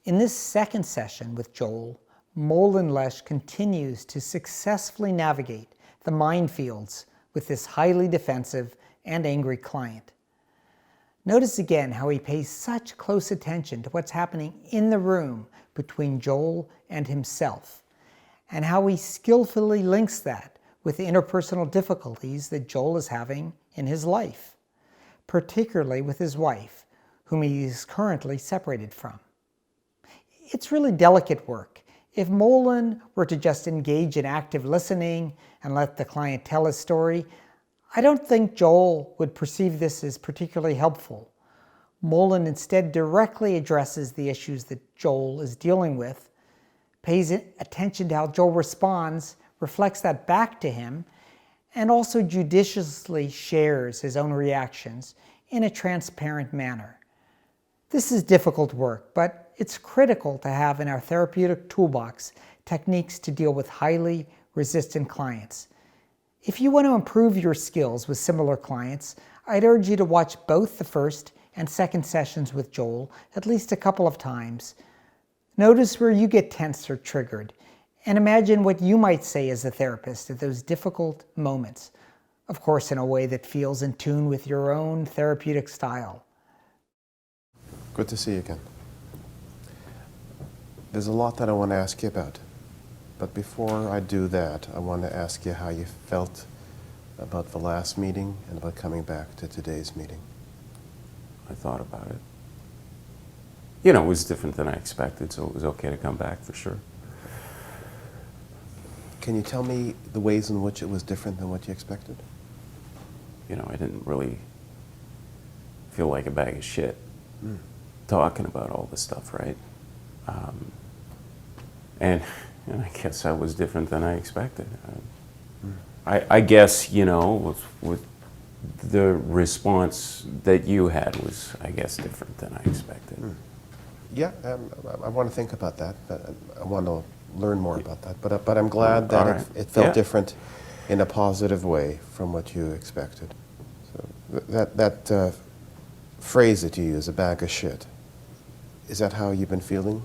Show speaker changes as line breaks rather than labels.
In this second session with Joel, Molen Lesh continues to successfully navigate the minefields with this highly defensive and angry client. Notice again how he pays such close attention to what's happening in the room between Joel and himself, and how he skillfully links that with the interpersonal difficulties that Joel is having in his life, particularly with his wife, whom he is currently separated from. It's really delicate work. If Molen were to just engage in active listening and let the client tell his story, I don't think Joel would perceive this as particularly helpful. Molen instead directly addresses the issues that Joel is dealing with, pays attention to how Joel responds, reflects that back to him, and also judiciously shares his own reactions in a transparent manner. This is difficult work, but it's critical to have in our therapeutic toolbox techniques to deal with highly resistant clients. If you want to improve your skills with similar clients, I'd urge you to watch both the first and second sessions with Joel at least a couple of times. Notice where you get tense or triggered, and imagine what you might say as a therapist at those difficult moments, of course in a way that feels in tune with your own therapeutic style.
Good to see you again. There's a lot that I want to ask you about. But before I do that, I want to ask you how you felt about the last meeting and about coming back to today's meeting.
I thought about it. You know, it was different than I expected, so it was okay to come back for sure.
Can you tell me the ways in which it was different than what you expected?
You know, I didn't really feel like a bag of shit talking about all this stuff, right? And I guess I was different than I expected. I guess, you know, with the response that you had was, I guess, different than I expected.
Yeah, I want to think about that. I want to learn more about that. But I'm glad that
right.
it felt
Yeah.
different in a positive way from what you expected. So that phrase that you use, a bag of shit, is that how you've been feeling